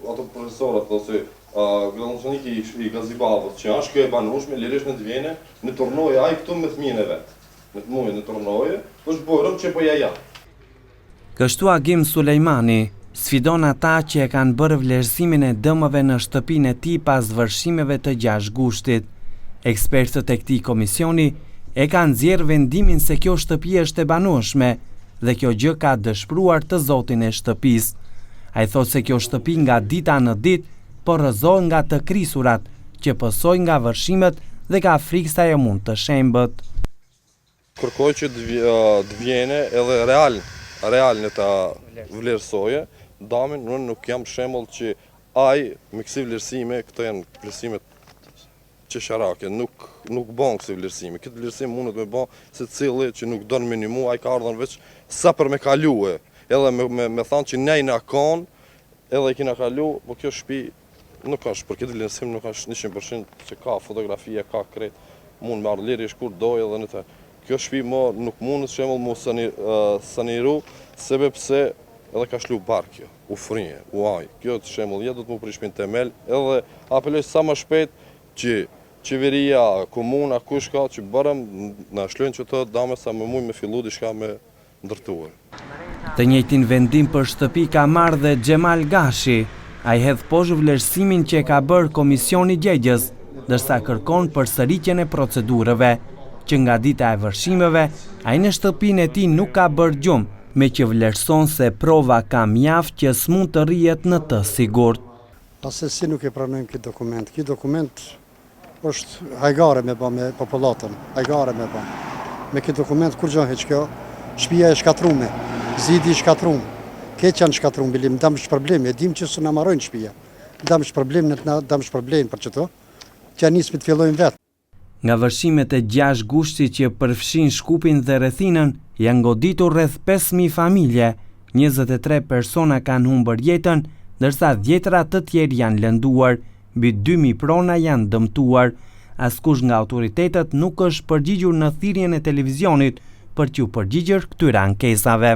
ato profesorët ose gradonacioniki i Gazibavës, që është kjo e banueshme, lirisht në të vjene, në turnoje, ai këtu me fëmijën e vet. Në të mujë në turnoje, është bërëm që po ja. Kështu Agim Sulejmani sfidon ata që e kanë bërë vlerësimin e dëmëve në shtëpinë e tij pas vërshimeve të 6 gushtit. Ekspertët e këtij komisioni e kanë nxjerrë vendimin se kjo shtëpi është e banueshme dhe kjo gjë ka dëshpëruar të zotin e shtëpisë. Ai thotë se kjo shtëpi nga dita në ditë po rrëzohet nga të krisurat që pësojnë nga vërshimet dhe ka frikë se ajo mund të shembët. Kërkoj që të vjene edhe real në ta vlerësoje, damin unë nuk jam shembull që ai me kësi vlerësime, këto janë vlerësimet qesharake, nuk bon kësi vlerësime. Këtë vlerësim mundet me bon se cili që nuk donë minimu, ai ka ardhën veç sa për me kalue, edhe me thanë që nej na kanë, edhe i kina kalu, po kjo shtëpi nuk është, për këtë vlerësim nuk është 100% që ka fotografia, ka kret, mund me ardhë lirish kur doj edhe në të. Kjo shtëpi nuk mundet shembull mu saniru, sepse edhe ka shlu barkjo, u frinje, u aj. Kjo të shembull jetë do të mu prishpin temel, edhe apeloj sa më shpejt që qeveria, komuna, kush ka që bërëm në shlojnë që të dame sa më muj me fillu diçka me ndërtuar. Të njëjtin vendim për shtëpi ka marrë dhe Xhemal Gashi. Ai hedh poshtë vlerësimin që ka bërë Komisioni Gjegjës, ndërsa kërkon përsëritjen e procedurave, që nga dita e vërshimeve, ai në shtëpinë e tij nuk ka bërë gjumë, me që vlerëson se prova ka mjaft që s'mund të rrihet në të sigurt. Asesi nuk e pranojmë këtë dokument. Këtë dokument është hajgare me bë me popullatën, hajgare me bë. Me këtë dokument kur gjë heq kjo, shtëpia e shkatrume, zidi i shkatrum, keq janë shkatrum, bilim dam shpërblem, e dim që s'u na marrojnë shtëpia. Dam shpërblem për çto, që nis me të fillojmë vetë. Nga vërshimet e 6 gushtit që përfshin Shkupin dhe rrethinën, janë goditur rreth 5.000 familje, 23 persona kanë humbur jetën, ndërsa 10 të tjerë janë lënduar, mbi 2.000 prona janë dëmtuar. Askush nga autoritetet nuk është përgjigjur në thirrjen e televizionit për t'u përgjigjur këtyre ankesave.